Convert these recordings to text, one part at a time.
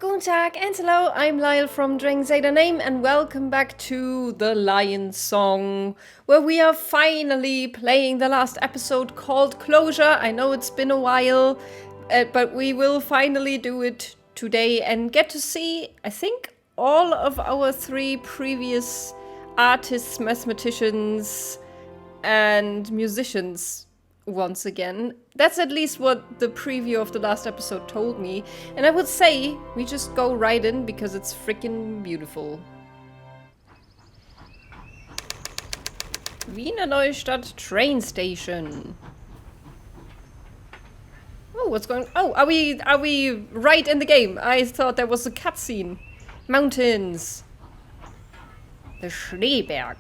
Guten Tag and hello, I'm Lyle from DragonsAteOurName and welcome back to the Lion Song, where we are finally playing the last episode called Closure. I know it's been a while, but we will finally do it today and get to see, I think, all of our three previous artists, mathematicians, and musicians once again. That's at least what the preview of the last episode told me. And I would say we just go right in because it's freaking beautiful. Wiener Neustadt train station. Oh, what's going on? Oh, are we right in the game? I thought there was a cutscene. Mountains. The Schneeberg.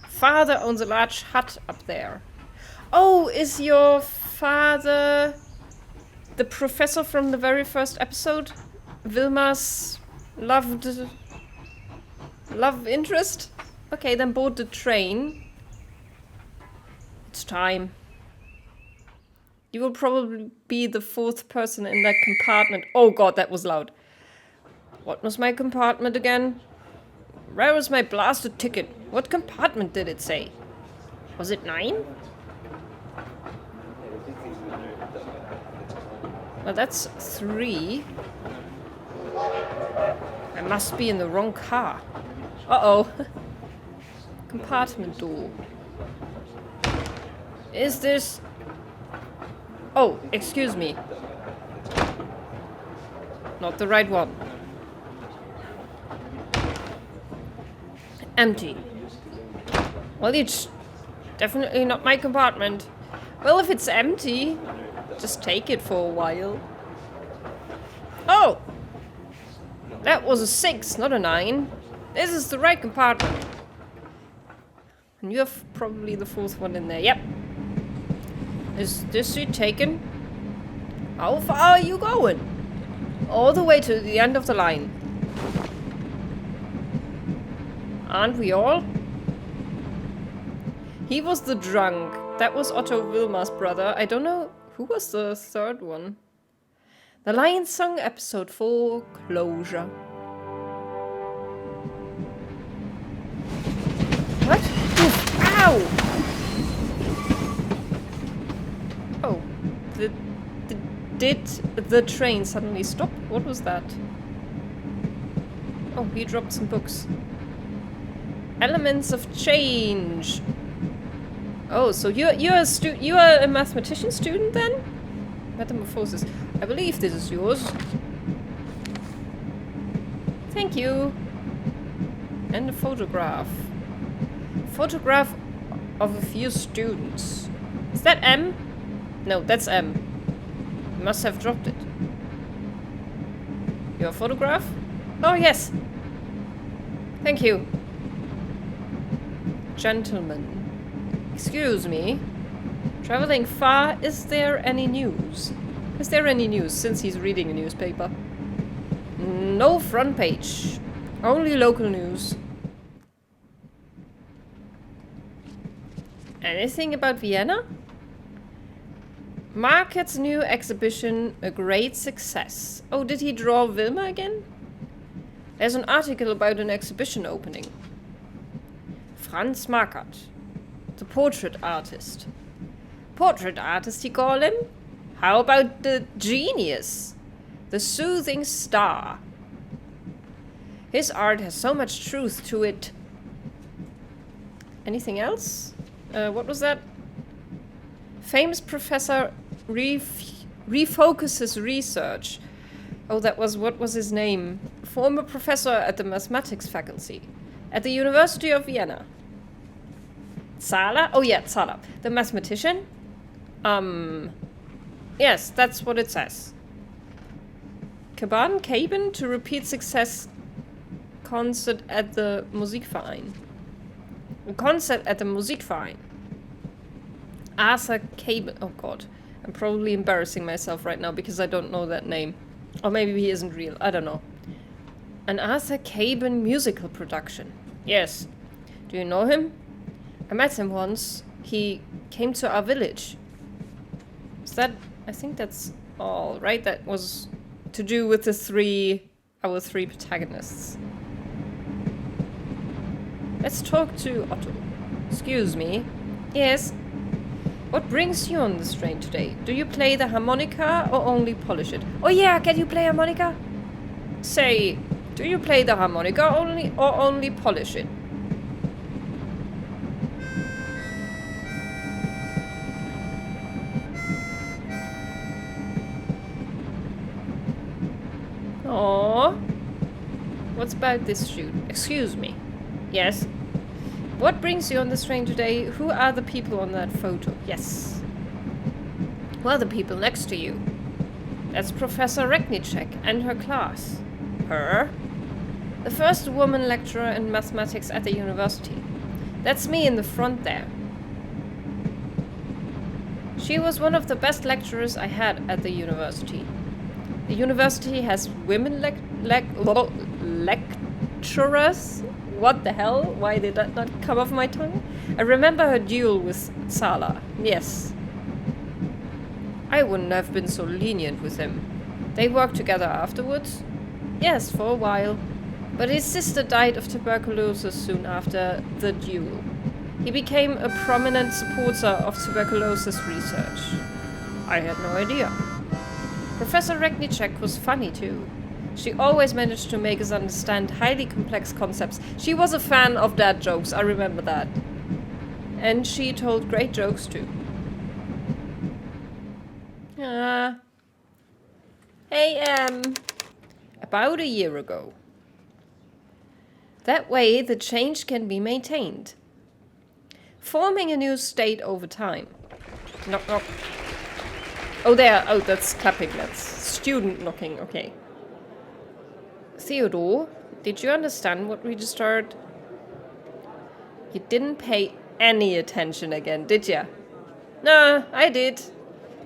Father owns a large hut up there. Oh, is your father the professor from the very first episode? Wilma's love interest? Okay, then board the train. It's time. You will probably be the fourth person in that compartment. Oh god, that was loud. What was my compartment again? Where was my blasted ticket? What compartment did it say? Was it 9? Well, that's 3. I must be in the wrong car. Uh-oh. Compartment door. Is this... Oh, excuse me. Not the right one. Empty. Well, it's definitely not my compartment. Well, if it's empty, just take it for a while. Oh! That was a 6, not a 9. This is the right compartment. And you're probably the fourth one in there. Yep. Is this seat taken? How far are you going? All the way to the end of the line. Aren't we all? He was the drunk. That was Otto Wilma's brother. I don't know who was the third one. The Lion Song episode 4, Closure. What? Oof. Ow! Oh. Did the train suddenly stop? What was that? Oh, he dropped some books. Elements of change. Oh, so you're a mathematician student then? Metamorphosis. I believe this is yours. Thank you. And a photograph. Photograph of a few students. Is that M? No, that's M. You must have dropped it. Your photograph? Oh, yes. Thank you. Gentlemen. Excuse me. Traveling far, is there any news? Is there any news since he's reading a newspaper? No front page. Only local news. Anything about Vienna? Market's new exhibition, a great success. Oh, did he draw Wilma again? There's an article about an exhibition opening. Franz Markert. The portrait artist. Portrait artist, you call him? How about the genius? The soothing star. His art has so much truth to it. Anything else? What was that? Famous professor refocuses research. Oh, what was his name? Former professor at the mathematics faculty at the University of Vienna. Zahler? Oh yeah, Zahler. The mathematician? Yes, that's what it says. Caban to repeat success concert at the Musikverein. A concert at the Musikverein. Arthur Caban. Oh god. I'm probably embarrassing myself right now because I don't know that name. Or maybe he isn't real. I don't know. An Arthur Caban musical production. Yes. Do you know him? I met him once. He came to our village. Is that... I think that's all, right? That was to do with the 3 our three protagonists. Let's talk to Otto. Excuse me. Yes? What brings you on this train today? Do you play the harmonica or only polish it? Oh yeah, can you play harmonica? Say, do you play the harmonica or only polish it? Oh, what's about this shoot? Excuse me. Yes? What brings you on this train today? Who are the people on that photo? Yes. Well, the people next to you. That's Professor Regnicek and her class. Her? The first woman lecturer in mathematics at the university. That's me in the front there. She was one of the best lecturers I had at the university. The university has women lecturers? What the hell? Why did that not come off my tongue? I remember her duel with Sala. Yes. I wouldn't have been so lenient with him. They worked together afterwards? Yes, for a while. But his sister died of tuberculosis soon after the duel. He became a prominent supporter of tuberculosis research. I had no idea. Professor Regnicek was funny too. She always managed to make us understand highly complex concepts. She was a fan of dad jokes, I remember that. And she told great jokes too. Hey, about a year ago. That way the change can be maintained. Forming a new state over time. Knock, knock. Oh, there. Oh, that's clapping. That's student knocking. Okay. Theodore, did you understand what we just heard? You didn't pay any attention again, did ya? No, I did.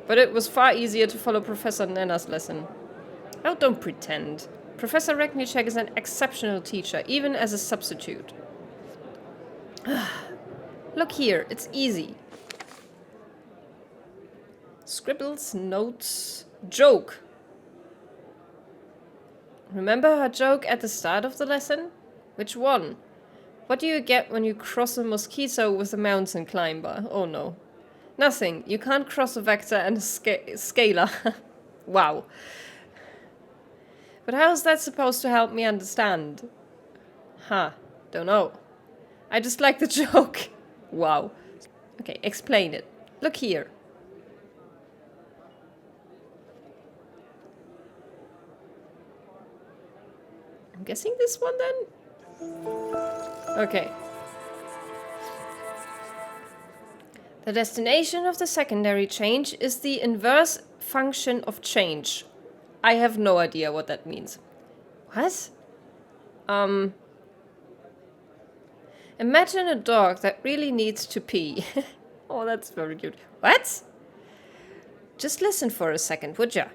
But it was far easier to follow Professor Nenna's lesson. Oh, don't pretend. Professor Regnicek is an exceptional teacher, even as a substitute. Look here, it's easy. Scribbles, notes, joke. Remember her joke at the start of the lesson? Which one? What do you get when you cross a mosquito with a mountain climber? Oh no. Nothing. You can't cross a vector and a scalar. Wow. But how's that supposed to help me understand? Don't know. I just like the joke. Wow. Okay, explain it. Look here. I'm guessing this one then? Okay. The destination of the secondary change is the inverse function of change. I have no idea what that means. What? Imagine a dog that really needs to pee. Oh, that's very cute. What? Just listen for a second, would ya?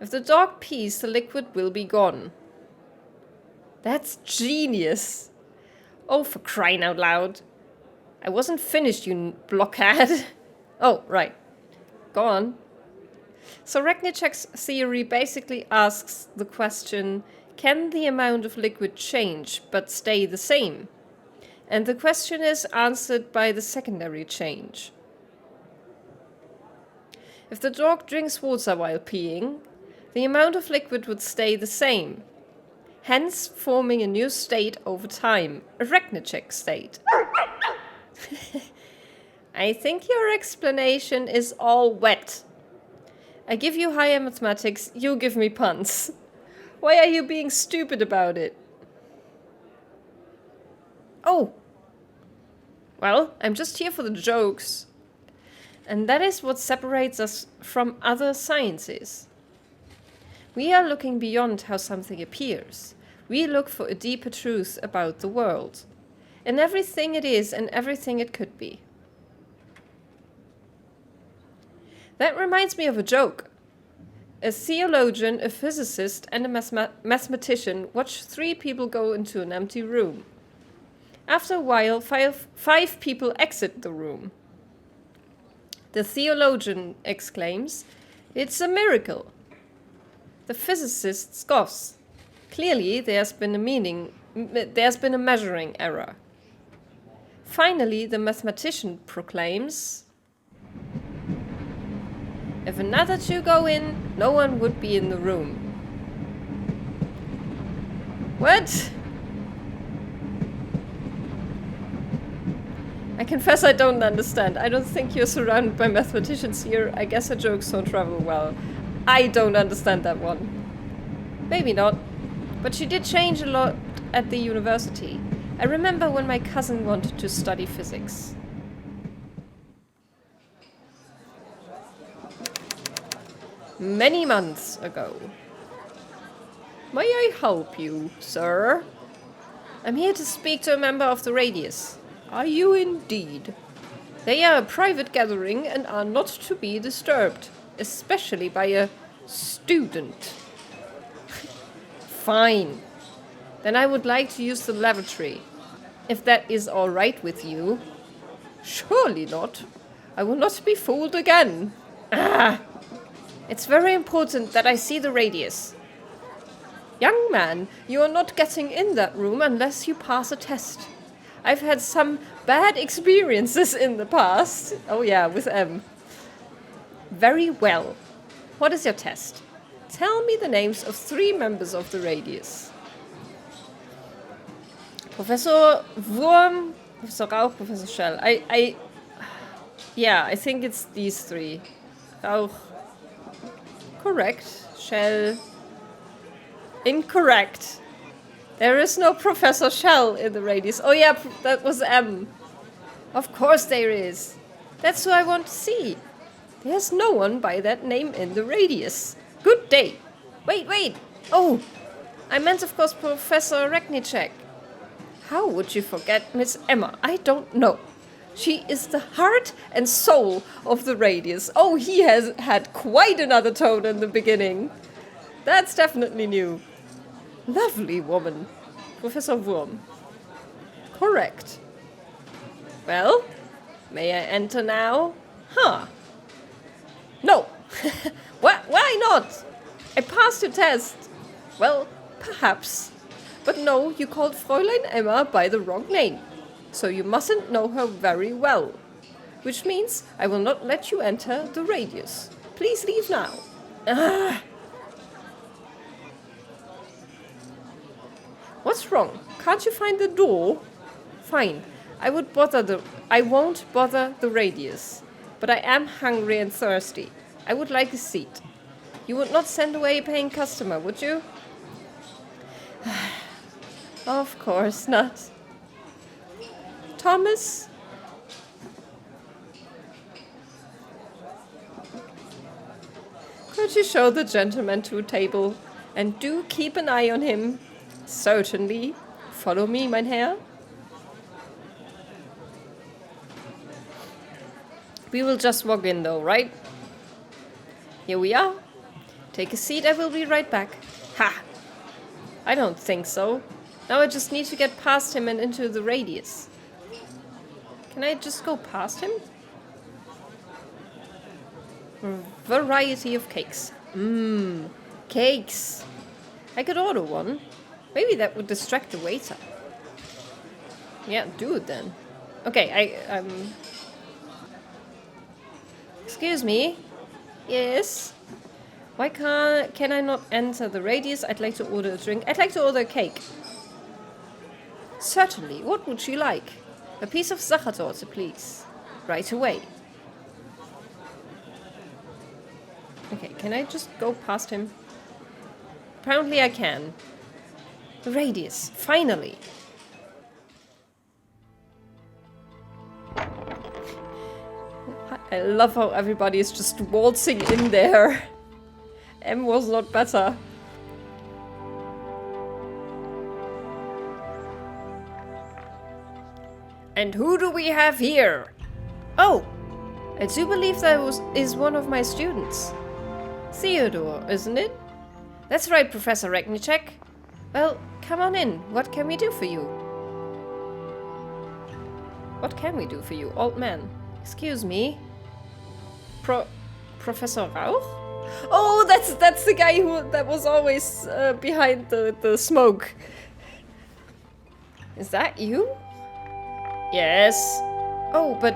If the dog pees, the liquid will be gone. That's genius. Oh, for crying out loud. I wasn't finished, you blockhead. Oh, right. Go on. So Regnicek's theory basically asks the question, can the amount of liquid change but stay the same? And the question is answered by the secondary change. If the dog drinks water while peeing, the amount of liquid would stay the same, hence forming a new state over time, a Regnicek state. I think your explanation is all wet. I give you higher mathematics, you give me puns. Why are you being stupid about it? Oh! Well, I'm just here for the jokes. And that is what separates us from other sciences. We are looking beyond how something appears. We look for a deeper truth about the world, in everything it is and everything it could be. That reminds me of a joke. A theologian, a physicist, and a mathematician watch 3 people go into an empty room. After a while, five people exit the room. The theologian exclaims, "It's a miracle." The physicist scoffs. Clearly, there's been a measuring error. Finally, the mathematician proclaims, if another two go in, no one would be in the room. What? I confess I don't understand. I don't think you're surrounded by mathematicians here. I guess her jokes don't travel well. I don't understand that one. Maybe not. But she did change a lot at the university. I remember when my cousin wanted to study physics. Many months ago. May I help you, sir? I'm here to speak to a member of the Radius. Are you indeed? They are a private gathering and are not to be disturbed, especially by a student. Fine. Then I would like to use the lavatory. If that is all right with you. Surely not. I will not be fooled again. Ah! It's very important that I see the Radius. Young man, you are not getting in that room unless you pass a test. I've had some bad experiences in the past. Oh yeah, with M. Very well. What is your test? Tell me the names of 3 members of the Radius. Professor Wurm, Professor Rauch, Professor Shell. Yeah, I think it's these 3. Rauch. Correct. Shell. Incorrect. There is no Professor Shell in the Radius. Oh yeah, that was M. Of course there is. That's who I want to see. There's no one by that name in the Radius. Good day. Wait. Oh, I meant of course Professor Regnicek. How would you forget Miss Emma? I don't know. She is the heart and soul of the Radius. Oh, he has had quite another tone in the beginning. That's definitely new. Lovely woman. Professor Wurm. Correct. Well, may I enter now? Huh. No. Why not? I passed your test. Well, perhaps. But no, you called Fräulein Emma by the wrong name. So you mustn't know her very well. Which means I will not let you enter the Radius. Please leave now. Ah. What's wrong? Can't you find the door? Fine. I won't bother the Radius. But I am hungry and thirsty. I would like a seat. You would not send away a paying customer, would you? Of course not. Thomas? Could you show the gentleman to a table? And do keep an eye on him. Certainly. Follow me, mein Herr. We will just walk in though, right? Here we are. Take a seat, I will be right back. Ha! I don't think so. Now I just need to get past him and into the Radius. Can I just go past him? Variety of cakes. Cakes. I could order one. Maybe that would distract the waiter. Yeah, do it then. Okay, Excuse me. Yes. Why can I not enter the Radius? I'd like to order a drink. I'd like to order a cake. Certainly. What would you like? A piece of Sachertorte, please. Right away. Okay, can I just go past him? Apparently I can. The Radius, finally. I love how everybody is just waltzing in there. M was not better. And who do we have here? Oh, I do believe that is one of my students. Theodore, isn't it? That's right, Professor Regnicek. Well, come on in. What can we do for you? What can we do for you, old man? Excuse me. Professor Rauch? Oh, that's the guy that was always behind the smoke. Is that you? Yes. Oh, but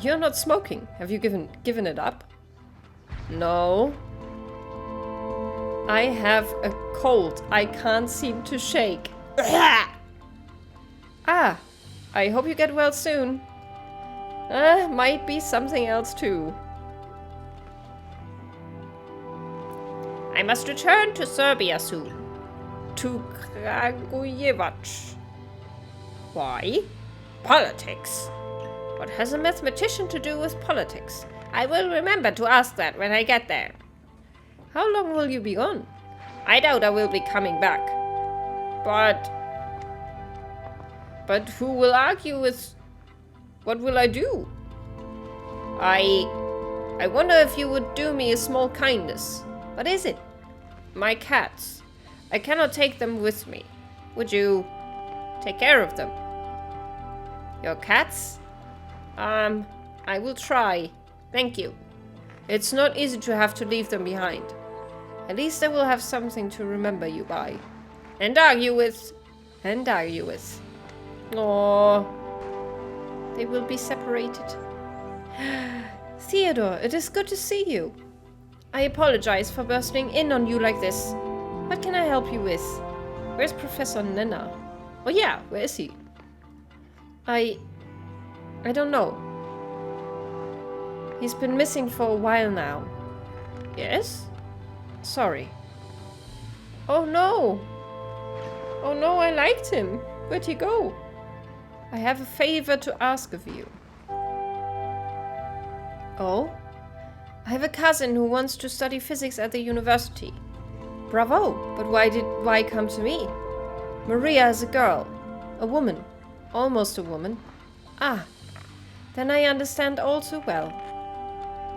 you're not smoking. Have you given it up? No. I have a cold. I can't seem to shake. Ah, I hope you get well soon. Might be something else too. I must return to Serbia soon. To Kragujevac. Why? Politics. What has a mathematician to do with politics? I will remember to ask that when I get there. How long will you be gone? I doubt I will be coming back. But who will argue with... What will I do? I wonder if you would do me a small kindness. What is it? My cats. I cannot take them with me. Would you take care of them? Your cats? I will try. Thank you. It's not easy to have to leave them behind. At least I will have something to remember you by. And argue with. Oh, they will be separated. Theodore, it is good to see you. I apologize for bursting in on you like this. What can I help you with? Where's Professor Nenna? Oh yeah, where is he? I don't know. He's been missing for a while now. Yes? Sorry. Oh no! Oh no, I liked him. Where'd he go? I have a favor to ask of you. Oh? I have a cousin who wants to study physics at the university. Bravo! But why come to me? Maria is a girl. A woman. Almost a woman. Ah. Then I understand all too well.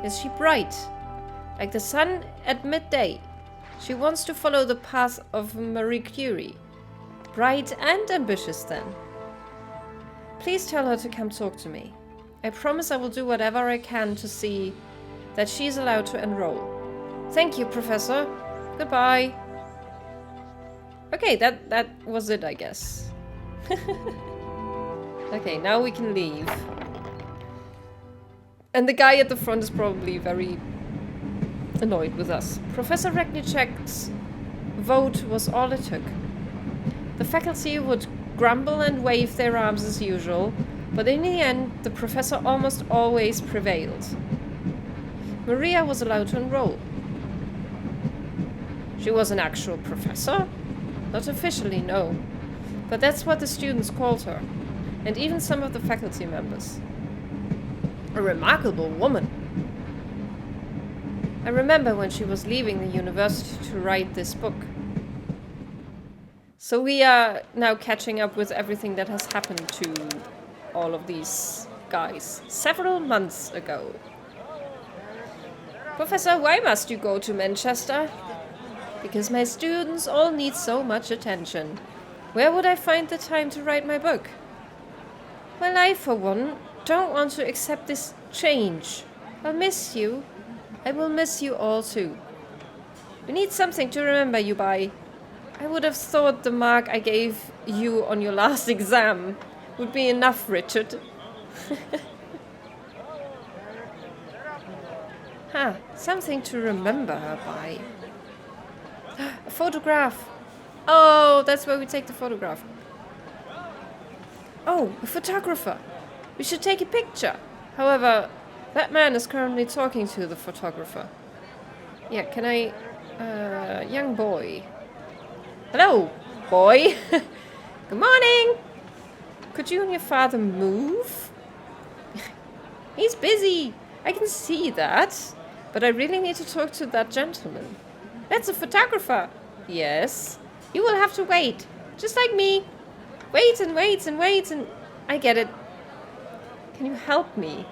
Is she bright? Like the sun at midday. She wants to follow the path of Marie Curie. Bright and ambitious then. Please tell her to come talk to me. I promise I will do whatever I can to see that she's allowed to enroll. Thank you, Professor. Goodbye. Okay, that was it, I guess. Okay, now we can leave. And the guy at the front is probably very annoyed with us. Professor Regnicek's vote was all it took. The faculty would grumble and wave their arms as usual, but in the end, the professor almost always prevailed. Maria was allowed to enroll. She was an actual professor? Not officially, no. But that's what the students called her, and even some of the faculty members. A remarkable woman. I remember when she was leaving the university to write this book. So we are now catching up with everything that has happened to all of these guys several months ago. Professor, why must you go to Manchester? Because my students all need so much attention. Where would I find the time to write my book? Well, I, for one, don't want to accept this change. I'll miss you. I will miss you all too. We need something to remember you by. I would have thought the mark I gave you on your last exam would be enough, Richard. Something to remember her by. A photograph. Oh, that's where we take the photograph. Oh, a photographer. We should take a picture. However, that man is currently talking to the photographer. Yeah, can I... young boy. Hello, boy. Good morning. Could you and your father move? He's busy. I can see that. But I really need to talk to that gentleman. That's a photographer. Yes. You will have to wait. Just like me. Wait and wait and wait and... I get it. Can you help me?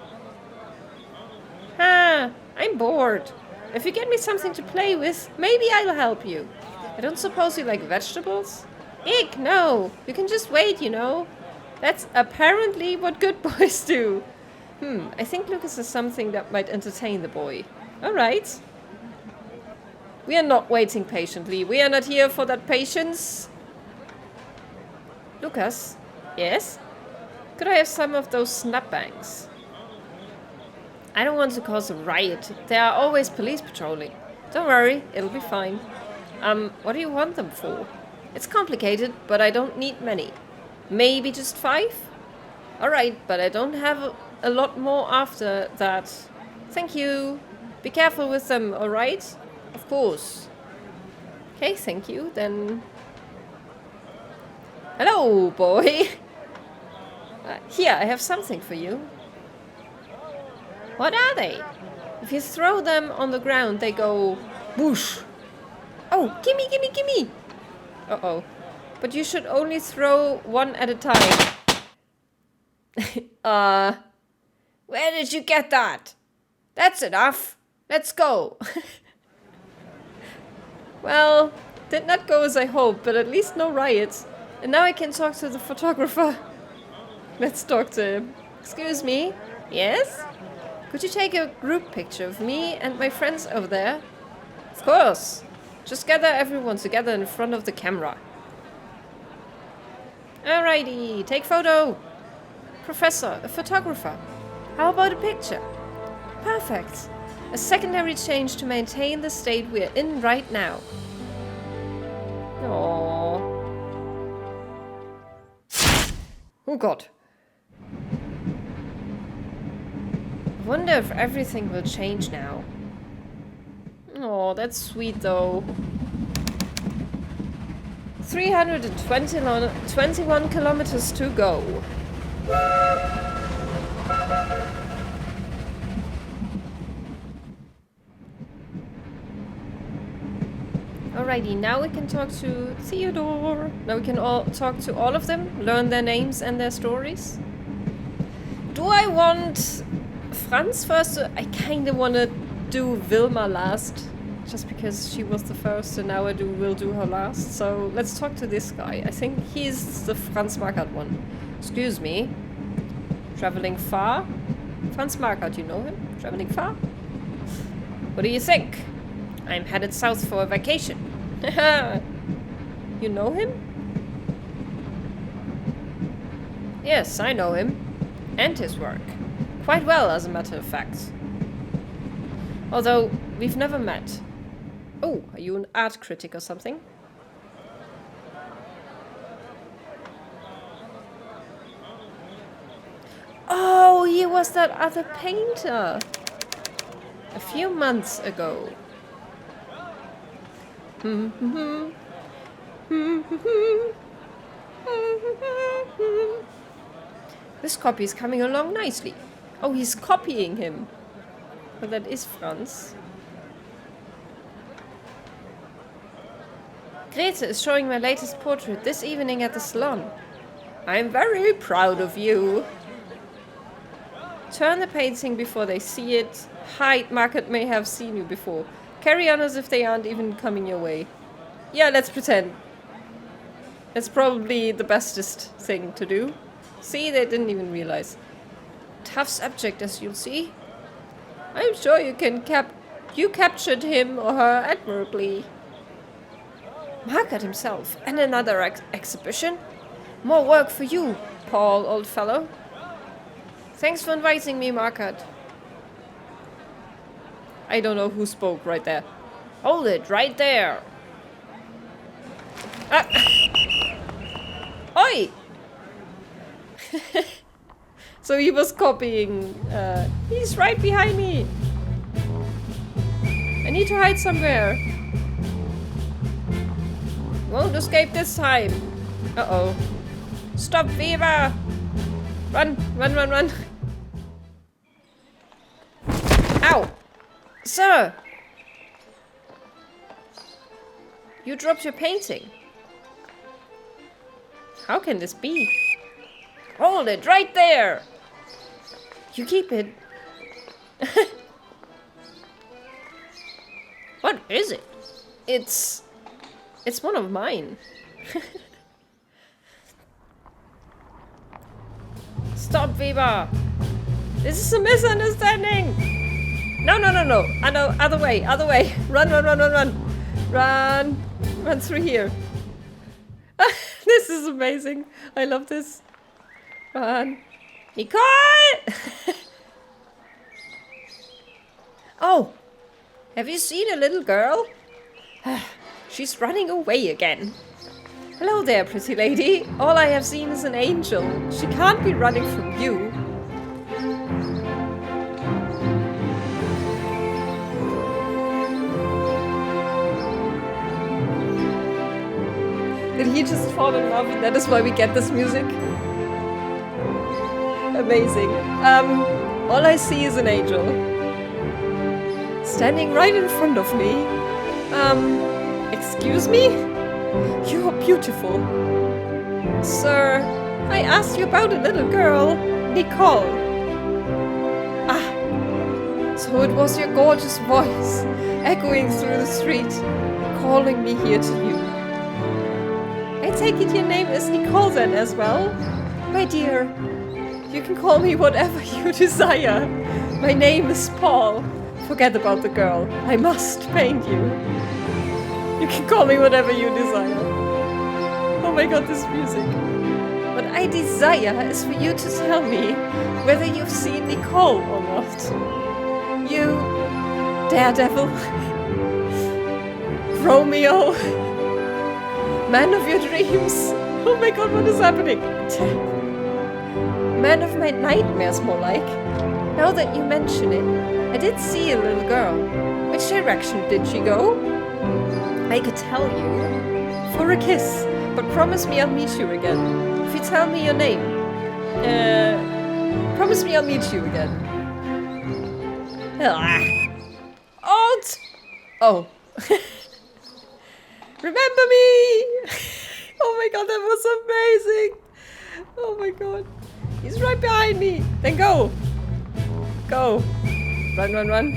I'm bored. If you get me something to play with, maybe I'll help you. I don't suppose you like vegetables? Ick, no. You can just wait, you know. That's apparently what good boys do. I think Lucas has something that might entertain the boy. Alright. We are not waiting patiently. We are not here for that patience. Lucas? Yes? Could I have some of those snapbangs? I don't want to cause a riot. There are always police patrolling. Don't worry, it'll be fine. What do you want them for? It's complicated, but I don't need many. Maybe just 5? Alright, but I don't have a lot more after that. Thank you. Be careful with them, alright? Of course. Okay, thank you, then... Hello, boy! Here, I have something for you. What are they? If you throw them on the ground, they go... whoosh! Oh, gimme, gimme, gimme! Uh-oh. But you should only throw one at a time. Where did you get that? That's enough. Let's go. Well, did not go as I hoped, but at least no riots. And now I can talk to the photographer. Let's talk to him. Excuse me? Yes? Could you take a group picture of me and my friends over there? Of course. Just gather everyone together in front of the camera. Alrighty, take photo. Professor, a photographer. How about a picture? Perfect. A secondary change to maintain the state we're in right now. Aww. Oh god. I wonder if everything will change now. Oh, that's sweet though. 321 kilometers to go. Alrighty, now we can talk to Theodore. Now we can all talk to all of them, learn their names and their stories. Do I want Franz first? I kind of want to do Wilma last, just because she was the first, and now will do her last. So let's talk to this guy. I think he's the Franz Markert one. Excuse me. Traveling far? Franz Markert, you know him? Traveling far? What do you think? I'm headed south for a vacation. You know him? Yes, I know him. And his work. Quite well, as a matter of fact. Although, we've never met. Oh, are you an art critic or something? Oh, he was that other painter. A few months ago. This copy is coming along nicely. Oh, he's copying him. But that is Franz. Grete is showing my latest portrait this evening at the salon. I'm very proud of you. Turn the painting before they see it. Hide, Markert may have seen you before. Carry on as if they aren't even coming your way. Yeah, let's pretend. That's probably the bestest thing to do. See, they didn't even realize. Tough subject, as you'll see. I'm sure you captured him or her admirably. Markert himself, and another exhibition? More work for you, Paul, old fellow. Thanks for inviting me, Markert. I don't know who spoke right there. Hold it, right there. Ah. Oi! So he was copying. He's right behind me. I need to hide somewhere. Won't escape this time. Uh-oh. Stop, Weber! Run, run, run, run. Ow! Sir! You dropped your painting. How can this be? Hold it right there! You keep it. What is it? It's one of mine. Stop, Weber! This is a misunderstanding! No, no, no, no. Other way, other way. Run, run, run, run, run. Run. Run through here. This is amazing. I love this. Run. Nicole! Oh, have you seen a little girl? She's running away again. Hello there, pretty lady. All I have seen is an angel. She can't be running from you. Did he just fall in love and that is why we get this music? Amazing. All I see is an angel. Standing right in front of me. Excuse me? You're beautiful. Sir, I asked you about a little girl, Nicole. Ah, so it was your gorgeous voice echoing through the street, calling me here to you. I take it your name is Nicole then as well? My dear, you can call me whatever you desire. My name is Paul. Forget about the girl. I must paint you. You can call me whatever you desire. Oh my god, this music. What I desire is for you to tell me whether you've seen Nicole or not. You, daredevil, Romeo, man of your dreams. Oh my god, what is happening? Man of my nightmares, more like. Now that you mention it, I did see a little girl. Which direction did she go? I could tell you. For a kiss. But promise me I'll meet you again. If you tell me your name. Promise me I'll meet you again. Alt! Oh. Remember me! Oh my god, that was amazing! Oh my god. He's right behind me! Then go! Go! Run, run, run.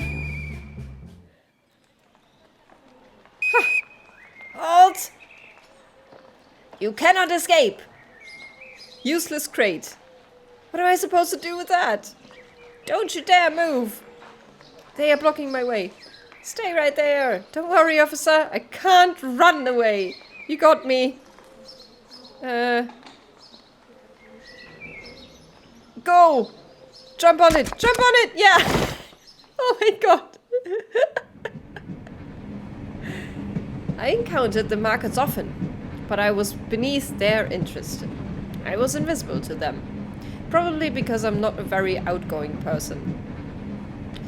Alt! You cannot escape! Useless crate. What am I supposed to do with that? Don't you dare move! They are blocking my way. Stay right there. Don't worry, officer. I can't run away. You got me. Go! Jump on it! Jump on it! Yeah! Oh my god! I encountered the markets often, but I was beneath their interest. I was invisible to them. Probably because I'm not a very outgoing person.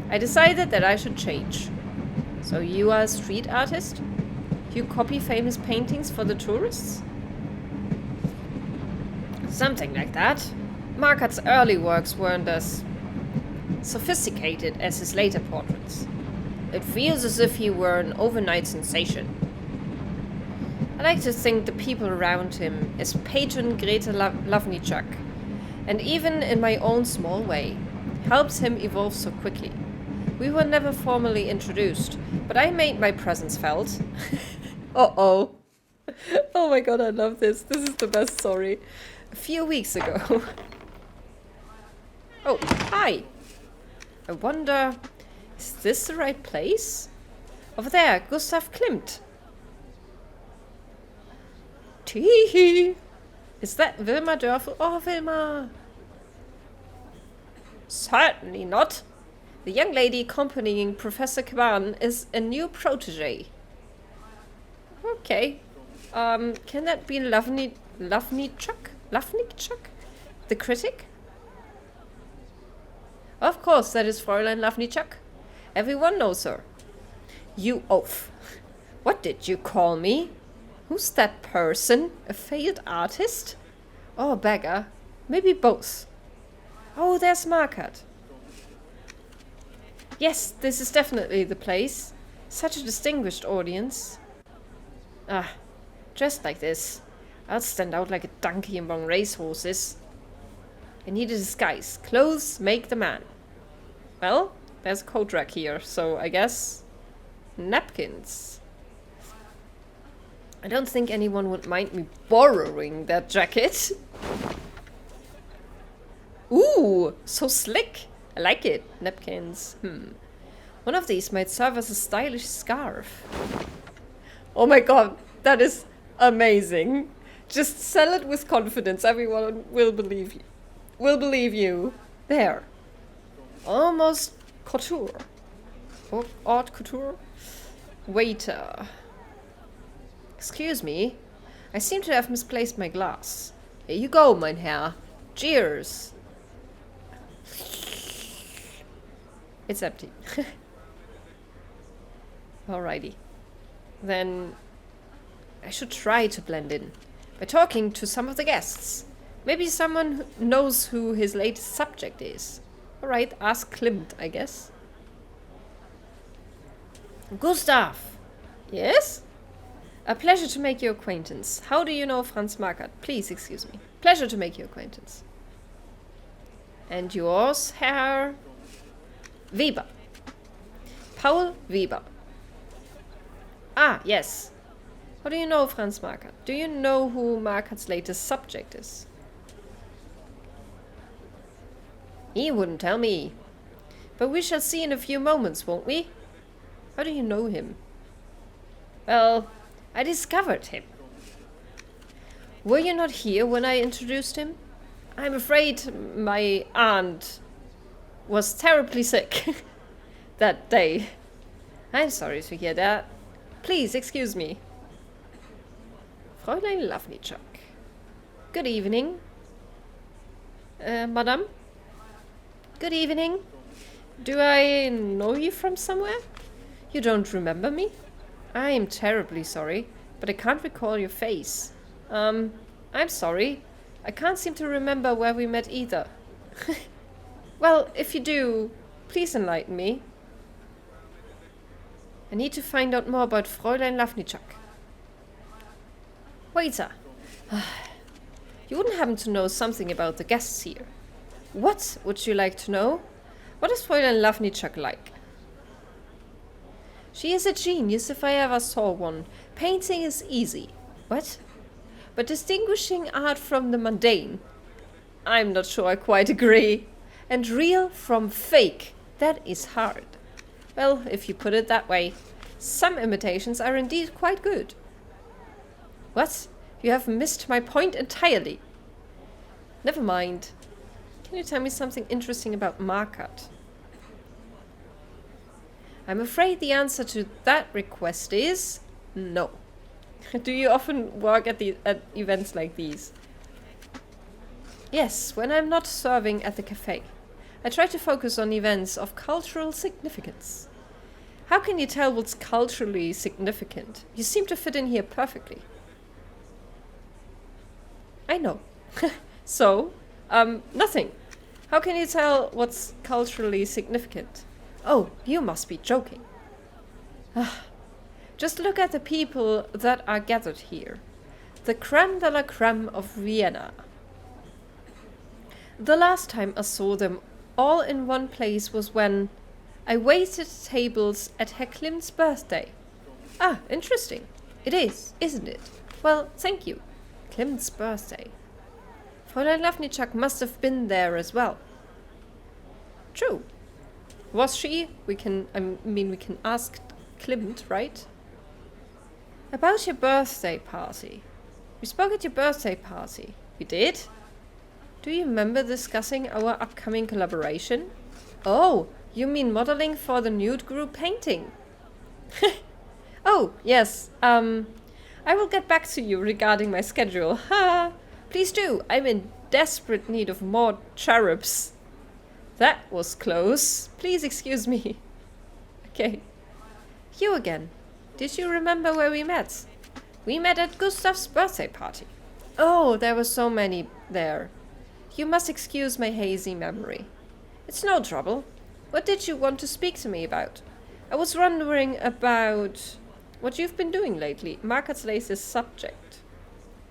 I decided that I should change. So you are a street artist? You copy famous paintings for the tourists? Something like that. Markat's early works weren't as sophisticated as his later portraits. It feels as if he were an overnight sensation. I like to think the people around him is patron Greta Lavnichak, and even in my own small way, helps him evolve so quickly. We were never formally introduced, but I made my presence felt. Uh-oh. Oh my god, I love this. This is the best story. A few weeks ago. Oh, hi. I wonder, is this the right place? Over there, Gustav Klimt. Teehee. Is that Wilma Dörfel? Oh, Wilma. Certainly not. The young lady accompanying Professor Kaban is a new protege. Okay. Can that be Lavnichuk? Lavnichuk? The critic? Of course, that is Fräulein Lavnichuk. Everyone knows her. You oaf. What did you call me? Who's that person? A failed artist? Or a beggar? Maybe both. Oh, there's Markat. Yes, this is definitely the place. Such a distinguished audience. Ah, dressed like this. I'll stand out like a donkey among racehorses. I need a disguise. Clothes make the man. Well, there's a coat rack here, so I guess... napkins. I don't think anyone would mind me borrowing that jacket. Ooh, so slick. I like it. Napkins. One of these might serve as a stylish scarf. Oh my god, that is amazing. Just sell it with confidence. Everyone will believe you. There. Almost couture. Haute couture. Waiter. Excuse me. I seem to have misplaced my glass. Here you go, mein Herr. Cheers. It's empty. Alrighty. Then I should try to blend in by talking to some of the guests. Maybe someone knows who his latest subject is. Alright, ask Klimt, I guess. Gustav! Yes? A pleasure to make your acquaintance. How do you know Franz Markert? Please excuse me. Pleasure to make your acquaintance. And yours, Herr Weber. Paul Weber. Ah, yes. How do you know Franz Markert? Do you know who Markert's latest subject is? He wouldn't tell me. But we shall see in a few moments, won't we? How do you know him? Well, I discovered him. Were you not here when I introduced him? I'm afraid my aunt was terribly sick that day. I'm sorry to hear that. Please excuse me. Fräulein Lavnichak. Good evening. Madame? Good evening. Do I know you from somewhere? You don't remember me? I am terribly sorry, but I can't recall your face. I'm sorry. I can't seem to remember where we met either. Well, if you do, please enlighten me. I need to find out more about Fräulein Lavnichak. Waiter. You wouldn't happen to know something about the guests here. What would you like to know? What is Fräulein Lavnichak like? She is a genius if I ever saw one. Painting is easy. What? But distinguishing art from the mundane? I'm not sure I quite agree. And real from fake? That is hard. Well, if you put it that way, some imitations are indeed quite good. What? You have missed my point entirely. Never mind. Can you tell me something interesting about Markert? I'm afraid the answer to that request is no. Do you often work at events like these? Yes, when I'm not serving at the cafe. I try to focus on events of cultural significance. How can you tell what's culturally significant? You seem to fit in here perfectly. I know. So, nothing. How can you tell what's culturally significant? Oh, you must be joking. Just look at the people that are gathered here. The creme de la creme of Vienna. The last time I saw them all in one place was when I waited tables at Herr Klimt's birthday. Ah, interesting. It is, isn't it? Well, thank you. Klimt's birthday. Fräulein Lavnichak must have been there as well. True. Was she? We can ask Klimt, right? About your birthday party. We spoke at your birthday party. We did? Do you remember discussing our upcoming collaboration? Oh, you mean modeling for the nude group painting? Oh, yes. I will get back to you regarding my schedule. Ha! Please do. I'm in desperate need of more cherubs. That was close. Please excuse me. Okay. You again. Did you remember where we met? We met at Gustav's birthday party. Oh, there were so many there. You must excuse my hazy memory. It's no trouble. What did you want to speak to me about? I was wondering about what you've been doing lately. Markert's latest subject.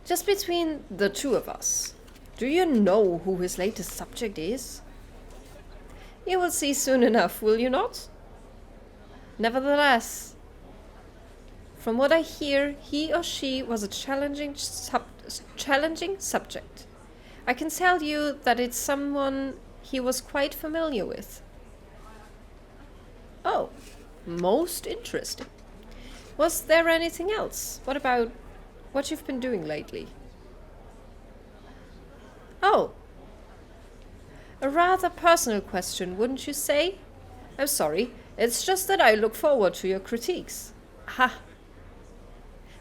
Just between the two of us. Do you know who his latest subject is? You will see soon enough, will you not? Nevertheless, from what I hear, he or she was a challenging subject. I can tell you that it's someone he was quite familiar with. Oh, most interesting. Was there anything else? What about what you've been doing lately? Oh, a rather personal question, wouldn't you say? I'm sorry, it's just that I look forward to your critiques. Ha!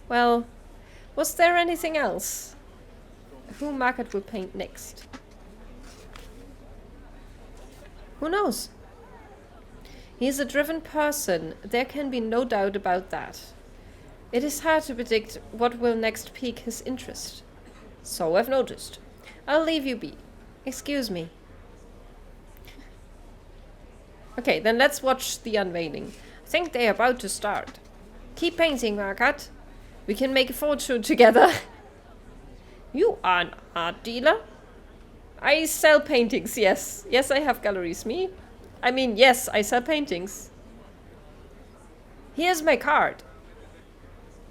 Well, was there anything else? Who Margaret will paint next? Who knows? He's a driven person, there can be no doubt about that. It is hard to predict what will next pique his interest. So I've noticed. I'll leave you be. Excuse me. Okay, then let's watch the unveiling. I think they're about to start. Keep painting, Margaret. We can make a fortune together. You are an art dealer? I sell paintings, yes. Yes, I have galleries, me. I mean, yes, I sell paintings. Here's my card.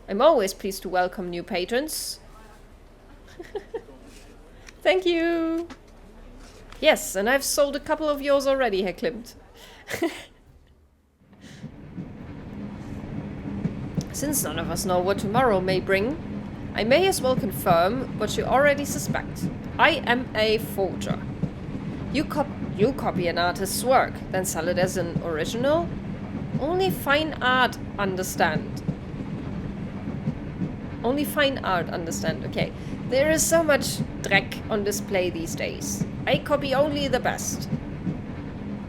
I'm always pleased to welcome new patrons. Thank you. Yes, and I've sold a couple of yours already, Herr Klimt. Since none of us know what tomorrow may bring, I may as well confirm what you already suspect. I am a forger. You copy an artist's work, then sell it as an original? Only fine art understand. Only fine art understand, okay. There is so much dreck on display these days. I copy only the best.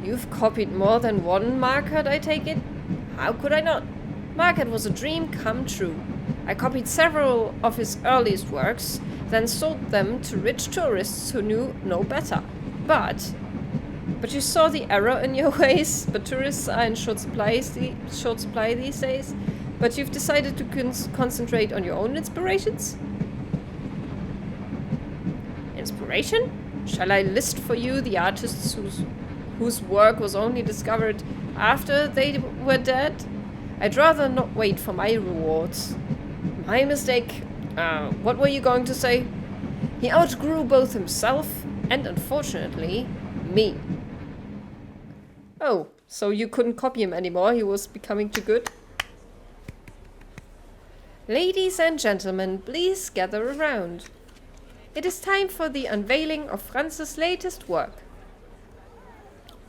You've copied more than one Margaret, I take it? How could I not? Margaret was a dream come true. I copied several of his earliest works, then sold them to rich tourists who knew no better. But you saw the error in your ways. But tourists are in short supply these days. But you've decided to concentrate on your own inspirations? Inspiration? Shall I list for you the artists whose work was only discovered after they were dead? I'd rather not wait for my rewards. My mistake. What were you going to say? He outgrew both himself and, unfortunately, me. Oh, so you couldn't copy him anymore? He was becoming too good? Ladies and gentlemen, please gather around. It is time for the unveiling of Franz's latest work.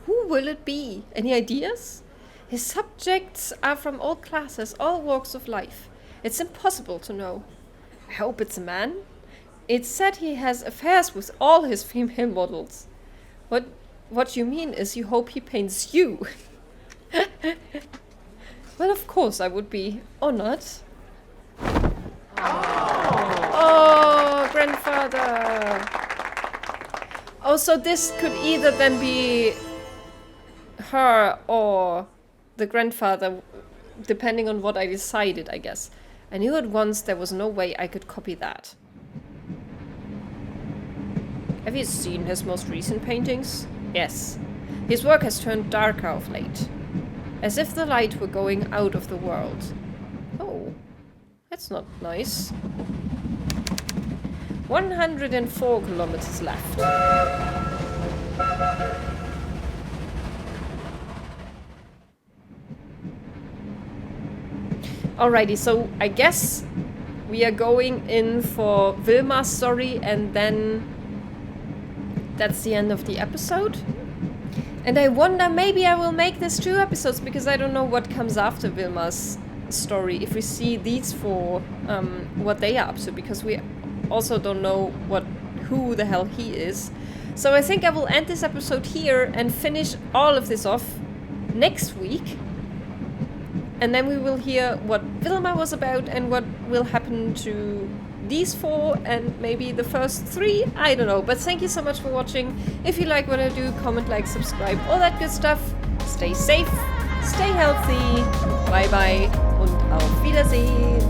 Who will it be? Any ideas? His subjects are from all classes, all walks of life. It's impossible to know. I hope it's a man. It's said he has affairs with all his female models. What you mean is you hope he paints you. Well, of course I would be honored. Oh, grandfather. Oh, so this could either then be her or the grandfather, depending on what I decided, I guess. I knew at once there was no way I could copy that. Have you seen his most recent paintings? Yes. His work has turned darker of late. As if the light were going out of the world. Oh, that's not nice. 104 kilometers left. Alrighty, so I guess we are going in for Vilma's story and then that's the end of the episode. And I wonder, maybe I will make this 2 episodes because I don't know what comes after Vilma's story. If we see these 4, what they are up to, because we also don't know who the hell he is. So I think I will end this episode here and finish all of this off next week. And then we will hear what Vilma was about and what will happen to these 4 and maybe the first 3. I don't know. But thank you so much for watching. If you like what I do, comment, like, subscribe, all that good stuff. Stay safe, stay healthy. Bye bye und auf Wiedersehen.